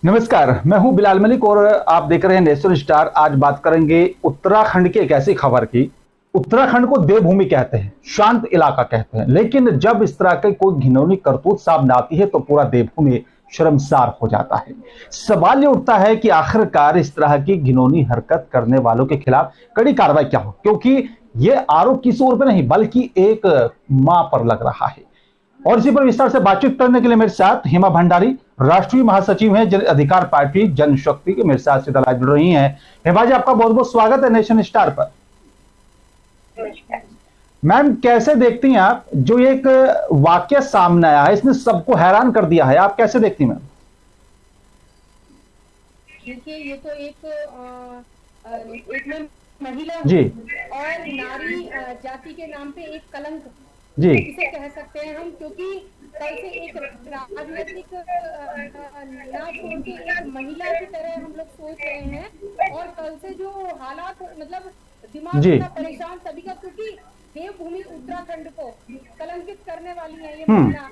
नमस्कार, मैं हूं बिलाल मलिक और आप देख रहे हैं नेशनल स्टार। आज बात करेंगे उत्तराखंड की एक ऐसी खबर की। उत्तराखंड को देवभूमि कहते हैं, शांत इलाका कहते हैं, लेकिन जब इस तरह की कोई घिनौनी करतूत सामने आती है तो पूरा देवभूमि शर्मसार हो जाता है। सवाल ये उठता है कि आखिरकार इस तरह की घिनौनी हरकत करने वालों के खिलाफ कड़ी कार्रवाई क्या हो, क्योंकि ये आरोप किसी और पे नहीं बल्कि एक मां पर लग रहा है। और इसी पर विस्तार से बातचीत करने के लिए मेरे साथ हेमा भंडारी, राष्ट्रीय महासचिव हैं जन अधिकार पार्टी जनशक्ति के, मेरे साथ सीधा जुड़ रही हैं। हेमा जी, आपका बहुत बहुत स्वागत है नेशन स्टार पर। मैम, कैसे देखती हैं आप जो एक वाक्य सामने आया है, इसने सबको हैरान कर दिया है, आप कैसे देखती हैं मैम? देखिए, ये तो एक में महिला जी और नारी जाति के नाम पे एक कलंक जी इसे कह सकते हैं हम, क्योंकि कल से एक राजनीतिक ना छोड़ के एक महिला की तरह हम लोग सोच रहे हैं। और कल से जो हालात, मतलब दिमाग जी इतना परेशान सभी का, क्योंकि देवभूमि उत्तराखंड को कलंकित करने वाली है ये महिला।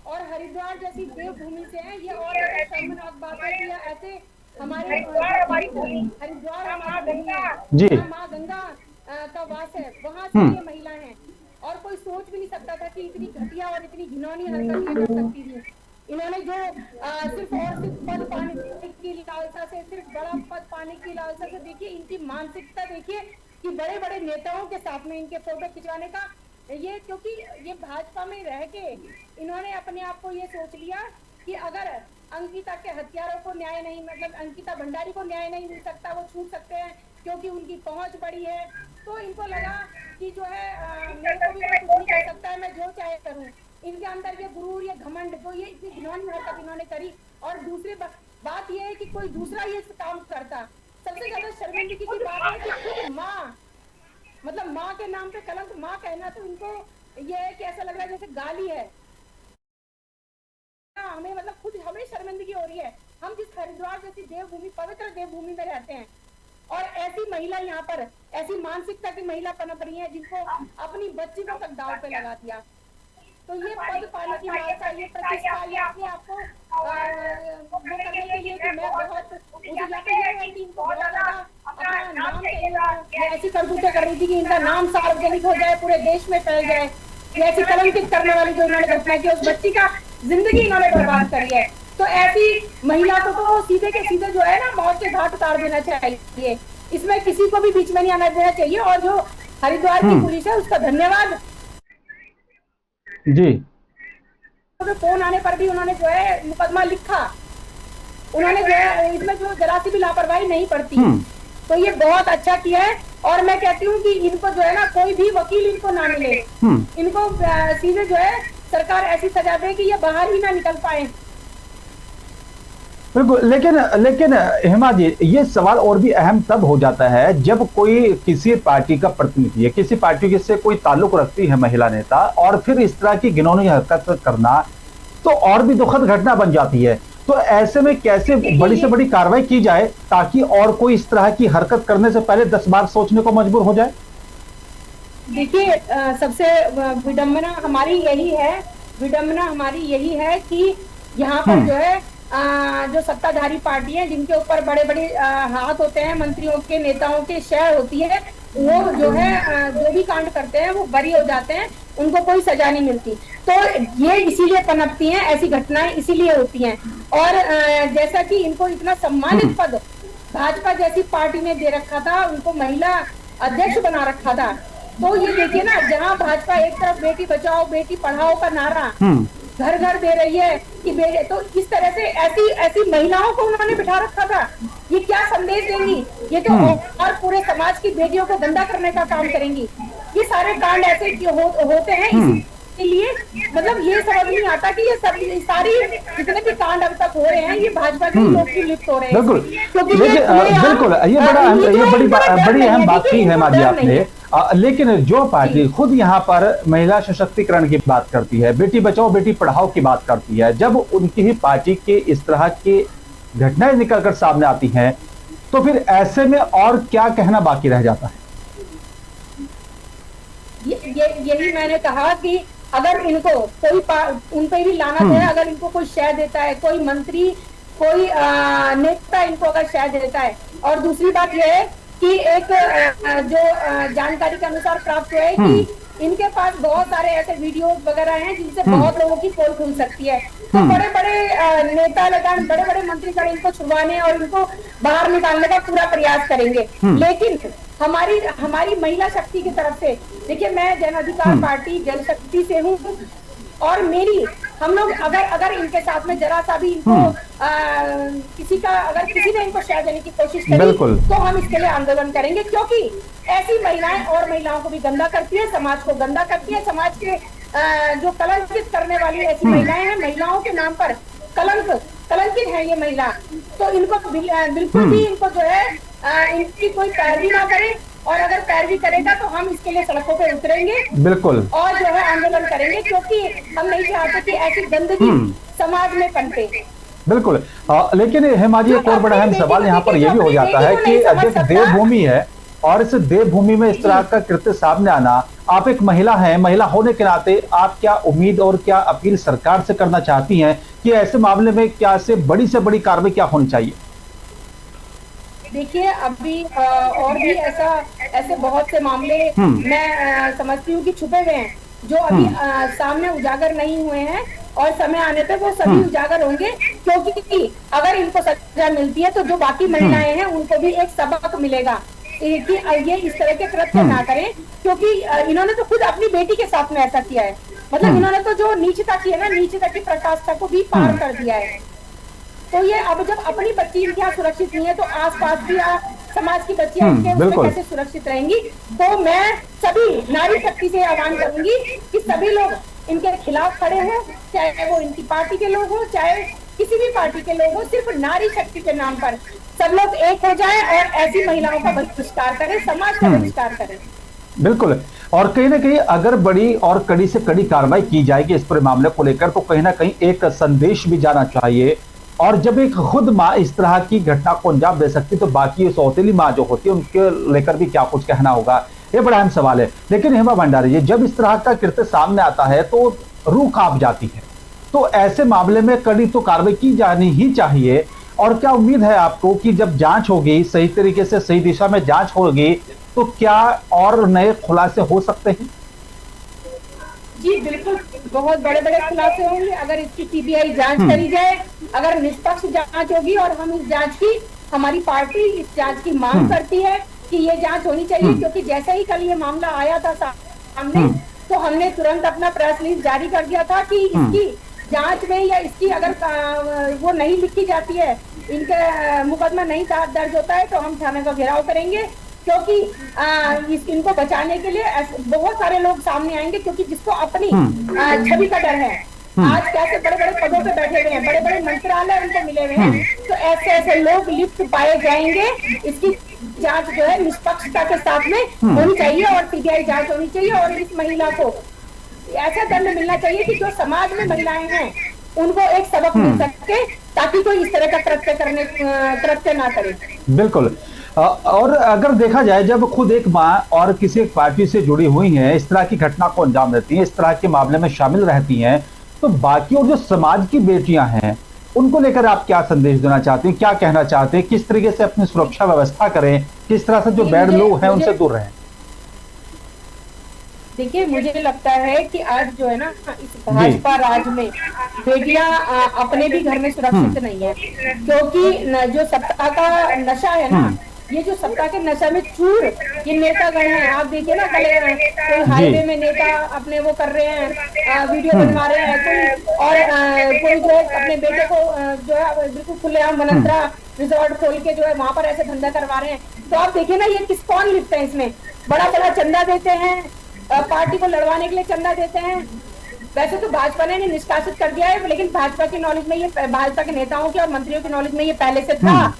और हरिद्वार जैसी देवभूमि से है ये, और ज्यादा शर्मनाक बात है कि ऐसे हमारे हरिद्वार हमारी भूमि है, जी जहाँ माँ गंगा का वास है, वहां से ये महिला है। और कोई सोच भी नहीं सकता था कि इतनी घटिया और इतनी घिनौनी हरकत ये कर सकती थी। इन्होंने जो सिर्फ और सिर्फ पद पाने की लालसा से, सिर्फ बड़ा पद पाने की लालसा से, देखिए इनकी मानसिकता देखिए कि बड़े बड़े नेताओं के साथ में इनके फोटो खिंचवाने का ये, क्योंकि ये भाजपा में रह के इन्होंने अपने आप को ये सोच लिया कि अगर अंकिता के हत्यारों को न्याय नहीं, मतलब अंकिता भंडारी को न्याय नहीं मिल सकता, वो छूट सकते हैं क्योंकि उनकी पहुंच बड़ी है। तो इनको लगा कि जो है मेरे को भी कुछ नहीं कर सकता है, मैं जो चाहे करूं। इनके अंदर ये गुरूर, ये घमंड, जो ये इतनी घिनौनी हरकत इन्होंने करी। और दूसरी बात ये है कि कोई दूसरा ये काम करता। सबसे ज्यादा शर्मिंदगी की बात है कि खुद माँ, मतलब माँ के नाम पे कलंक, माँ कहना तो इनको ये है कि ऐसा लग रहा है जैसे गाली है हमें, मतलब खुद हमें शर्मिंदगी हो रही है। हम जिस हरिद्वार जैसी देवभूमि, पवित्र देवभूमि में रहते हैं, और ऐसी महिला यहाँ पर, ऐसी मानसिकता की महिला पनप रही है जिनको अपनी बच्ची को तक दाव पे लगा दिया। तो ये पद पाने की लालसा, ये प्रतिष्ठा, ये अपने आपको वो करने के लिए कि मैं बहुत उजला के लिए है कि इनको बहुत ज्यादा अपना नाम चाहिए। ऐसी करतूतें कर रही थी कि इनका नाम सार्वजनिक हो जाए, पूरे देश में फैल जाए। ऐसी कलंकित करने वाली जो इन्होंने घटना की, उस बच्ची का जिंदगी इन्होंने बर्बाद करी है। तो ऐसी महिला को तो सीधे के सीधे जो है ना, मौत के घाट उतार देना चाहिए। इसमें किसी को भी बीच में नहीं आना देना चाहिए। और जो हरिद्वार की पुलिस है उसका धन्यवाद जी। फोन आने पर भी उन्होंने जो है मुकदमा लिखा, उन्होंने जो है इसमें जो जरा सी भी लापरवाही नहीं पड़ती। तो ये बहुत अच्छा किया है। और मैं कहती हूँ कि इनको जो है ना, कोई भी वकील इनको ना मिले, इनको सीधे जो है सरकार ऐसी सजा दे कि ये बाहर ही ना निकल पाए। बिल्कुल, लेकिन लेकिन हेमा जी, ये सवाल और भी अहम तब हो जाता है जब कोई किसी पार्टी का प्रतिनिधि है, किसी पार्टी से कोई ताल्लुक रखती है महिला नेता, और फिर इस तरह की घिनौनी हरकत करना तो और भी दुखद घटना बन जाती है। तो ऐसे में कैसे बड़ी से बड़ी कार्रवाई की जाए ताकि और कोई इस तरह की हरकत करने से पहले 10 बार सोचने को मजबूर हो जाए? देखिए, सबसे विडंबना हमारी यही है कि यहाँ पर जो है जो सत्ताधारी पार्टी है, जिनके ऊपर बड़े बड़े हाथ होते हैं, मंत्रियों के, नेताओं के शय होती है, वो जो है जो भी कांड करते हैं वो बरी हो जाते हैं, उनको कोई सजा नहीं मिलती। तो ये इसीलिए पनपती हैं, ऐसी घटनाएं इसीलिए होती हैं। और जैसा कि इनको इतना सम्मानित पद भाजपा जैसी पार्टी ने दे रखा था, उनको महिला अध्यक्ष बना रखा था। तो ये देखिए ना, जहाँ भाजपा एक तरफ बेटी बचाओ बेटी पढ़ाओ का नारा घर घर दे रही है कि बेटे, तो इस तरह से ऐसी महिलाओं को उन्होंने बिठा रखा था। ये क्या संदेश देंगी? ये तो और पूरे समाज की बेटियों को गंदा करने का काम करेंगी। ये सारे कांड ऐसे होते हैं इसलिए, मतलब ये समझ नहीं आता कि ये सारी जितने भी कांड अब तक हो रहे हैं ये भाजपा के लोग की लिप्त हो रहे हैं। बिल्कुल, बिल्कुल, ये बड़ी अहम बात की है माजी आपने। लेकिन जो पार्टी खुद यहाँ पर महिला सशक्तिकरण की बात करती है, बेटी बचाओ बेटी पढ़ाओ की बात करती है, जब उनकी ही पार्टी के इस तरह की घटनाएं निकलकर सामने आती हैं, तो फिर ऐसे में और क्या कहना बाकी रह जाता है? यही मैंने कहा कि अगर इनको कोई उन पे भी लानत है, अगर इनको कोई शय देता है, कोई मंत्री कोई नेता इनको अगर शहद देता है। और दूसरी बात यह है कि एक जो जानकारी के अनुसार प्राप्त हुआ है कि इनके पास बहुत सारे ऐसे वीडियोस वगैरह हैं जिनसे बहुत लोगों की पोल खुल सकती है। तो बड़े बड़े नेता लगान, बड़े बड़े मंत्रीगण इनको छुड़वाने और इनको बाहर निकालने का पूरा प्रयास करेंगे। लेकिन हमारी महिला शक्ति की तरफ से, देखिए मैं जन अधिकार पार्टी जल शक्ति से हूँ, और हम लोग अगर इनके साथ में जरा सा भी इनको किसी ने इनको शहद देने की कोशिश करी तो हम इसके लिए आंदोलन करेंगे, क्योंकि ऐसी महिलाएं और महिलाओं को भी गंदा करती है, समाज को गंदा करती है। समाज के जो कलंकित करने वाली ऐसी महिलाएं हैं, महिलाओं के नाम पर कलंकित है ये महिला, तो इनको बिल्कुल भी इनको जो है इनकी कोई पैरवी ना करे, और अगर पैरवी करेगा तो हम इसके लिए सड़कों पे उतरेंगे बिल्कुल, और जो है आंदोलन करेंगे, क्योंकि हम नहीं चाहते कि ऐसी गंदगी समाज में पनपे। बिल्कुल। लेकिन हेमा जी, एक और बड़ा अहम सवाल यहाँ पर यह भी हो जाता है कि जो देवभूमि है और इस देवभूमि में इस तरह का कृत्य सामने आना, आप एक महिला हैं, महिला होने के नाते आप क्या उम्मीद और क्या अपील सरकार से करना चाहती हैं कि ऐसे मामले में क्या से बड़ी कार्रवाई क्या होनी चाहिए? देखिए अभी और भी ऐसे बहुत से मामले मैं समझती हूँ कि छुपे हुए हैं, जो अभी सामने उजागर नहीं हुए हैं, और समय आने पे वो सभी उजागर होंगे, क्योंकि अगर इनको सजा मिलती है तो जो बाकी महिलाएं हैं उनको भी एक सबक मिलेगा कि ये इस तरह के कृत्य ना करें, क्योंकि इन्होंने तो खुद अपनी बेटी के साथ में ऐसा किया है। मतलब इन्होंने तो जो नीचता की है ना, नीचता की प्रकाष्ठा को भी पार कर दिया है। तो ये अब जब अपनी बच्ची इनके यहाँ सुरक्षित नहीं है तो आसपास भी समाज की बच्चियां इनके उसमें कैसे सुरक्षित रहेंगी। तो मैं सभी नारी शक्ति से आह्वान करूंगी कि सभी लोग इनके खिलाफ खड़े हों, चाहे वो इनकी पार्टी के लोग हो, चाहे किसी भी पार्टी के लोग हो, सिर्फ नारी शक्ति के नाम पर सब लोग एक हो जाएं और ऐसी महिलाओं का बहिष्कार करें, समाज का बहिष्कार करें। बिल्कुल। और कहीं ना कहीं अगर बड़ी और कड़ी से कड़ी कार्रवाई की जाएगी इस पूरे मामले को लेकर, तो कहीं ना कहीं एक संदेश भी जाना चाहिए। और जब एक खुद माँ इस तरह की घटना को अंजाम दे सकती, तो बाकी ये सौतेली माँ जो होती है उनके लेकर भी क्या कुछ कहना होगा, ये बड़ा अहम सवाल है। लेकिन हेमा भंडारी जी, जब इस तरह का कृत्य सामने आता है तो रूह कांप जाती है, तो ऐसे मामले में कड़ी तो कार्रवाई की जानी ही चाहिए। और क्या उम्मीद है आपको कि जब जांच होगी, सही तरीके से सही दिशा में जांच होगी, तो क्या और नए खुलासे हो सकते हैं? जी बिल्कुल, बहुत बड़े बड़े खुलासे होंगे अगर इसकी सीबीआई जांच करी जाए, अगर निष्पक्ष जांच होगी। और हम इस जांच की, हमारी पार्टी इस जांच की मांग करती है कि ये जांच होनी चाहिए, क्योंकि जैसे ही कल ये मामला आया था सामने, तो हमने तुरंत अपना प्रेस रिलीज जारी कर दिया था कि इसकी जांच में या इसकी अगर वो नहीं लिखी जाती है, इनके मुकदमा नहीं दर्ज होता है, तो हम थाने का घेराव करेंगे, क्योंकि इनको बचाने के लिए बहुत सारे लोग सामने आएंगे, क्योंकि जिसको अपनी छवि का डर है। आज कैसे बड़े बड़े पदों पे बैठे हुए हैं, बड़े बड़े मंत्रालय उनको मिले हुए हैं, तो ऐसे ऐसे लोग लिप्त पाए जाएंगे। इसकी जांच जो है निष्पक्षता के साथ में होनी चाहिए, और सीबीआई जांच होनी चाहिए, और इस महिला को ऐसा दंड मिलना चाहिए कि जो समाज में महिलाएं हैं उनको एक सबक मिल सके, ताकि कोई इस तरह का कृत्य ना करे। बिल्कुल। और अगर देखा जाए, जब खुद एक माँ और किसी एक पार्टी से जुड़ी हुई हैं, इस तरह की घटना को अंजाम देती हैं, इस तरह के मामले में शामिल रहती हैं, तो बाकी और जो समाज की बेटियां हैं उनको लेकर आप क्या संदेश देना चाहते हैं, क्या कहना चाहते हैं, किस तरीके से अपनी सुरक्षा व्यवस्था करें, किस तरह से जो बैड लोग हैं उनसे दूर रहें? देखिए मुझे लगता है कि आज जो है ना, इस भाजपा राज में बेटियां अपने भी घर में सुरक्षित नहीं है, क्योंकि जो सत्ता का नशा है ना, ये जो सत्ता के नशा में चूर ये नेतागण हैं। आप देखिए ना, कल कोई हाईवे में नेता अपने वो कर रहे हैं, वीडियो बनवा रहे हैं, कोई जो है अपने बेटे को जो है बिल्कुल खुलेआम वनंतरा रिजॉर्ट खोल के जो है वहां पर ऐसे धंधा करवा रहे हैं। तो आप देखिए ना, ये कौन लिखता है इसमें, बड़ा बड़ा चंदा देते हैं, पार्टी को लड़वाने के लिए चंदा देते हैं। वैसे तो भाजपा ने निष्कासित कर दिया है, लेकिन भाजपा की नॉलेज में ये, भाजपा के नेताओं के और मंत्रियों की नॉलेज में ये पहले से था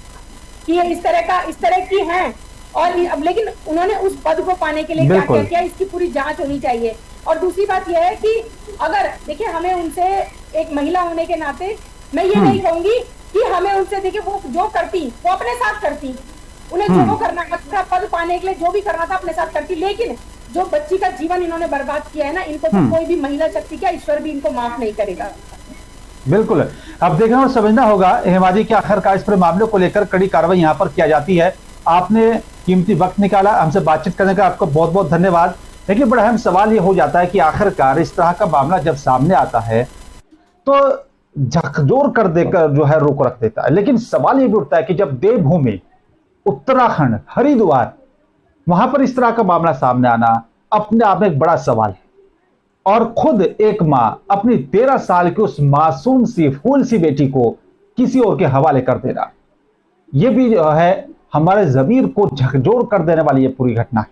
कि ये इस तरह की हैं। और अब लेकिन उन्होंने उस पद को पाने के लिए क्या क्या किया, इसकी पूरी जांच होनी चाहिए। और दूसरी बात यह है कि अगर देखिए, हमें उनसे एक महिला होने के नाते मैं ये नहीं कहूंगी कि हमें उनसे, देखिए वो जो करती वो अपने साथ करती, उन्हें जो करना था पद पाने के लिए जो भी करना था अपने साथ करती, लेकिन जो बच्ची का जीवन इन्होंने बर्बाद किया है ना, इनको तो कोई भी महिला शक्ति क्या, ईश्वर भी इनको माफ नहीं करेगा। बिल्कुल। अब देखना और समझना होगा हेमाजी कि आखिरकार इस पूरे मामले को लेकर कड़ी कार्रवाई यहाँ पर किया जाती है। आपने कीमती वक्त निकाला हमसे बातचीत करने का, आपको बहुत बहुत धन्यवाद। लेकिन बड़ा अहम सवाल ये हो जाता है कि आखिरकार इस तरह का मामला जब सामने आता है तो झकझोर कर देकर जो है रोक रख देता है। लेकिन सवाल ये भी उठता है कि जब देवभूमि उत्तराखंड हरिद्वार वहां पर इस तरह का मामला सामने आना अपने आप में एक बड़ा सवाल है। और खुद एक मां अपनी 13 साल की उस मासूम सी फूल सी बेटी को किसी और के हवाले कर देना, यह भी जो है हमारे जमीर को झकझोर कर देने वाली ये पूरी घटना है।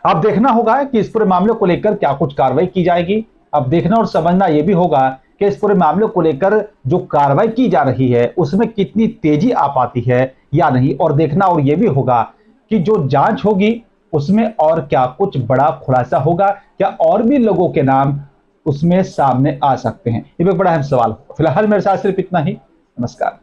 अब देखना होगा कि इस पूरे मामले को लेकर क्या कुछ कार्रवाई की जाएगी। अब देखना और समझना यह भी होगा कि इस पूरे मामले को लेकर जो कार्रवाई की जा रही है उसमें कितनी तेजी आ पाती है या नहीं। और देखना और यह भी होगा कि जो जांच होगी उसमें और क्या कुछ बड़ा खुलासा होगा, क्या और भी लोगों के नाम उसमें सामने आ सकते हैं। ये भी बड़ा अहम सवाल होगा। फिलहाल मेरे साथ सिर्फ इतना ही। नमस्कार।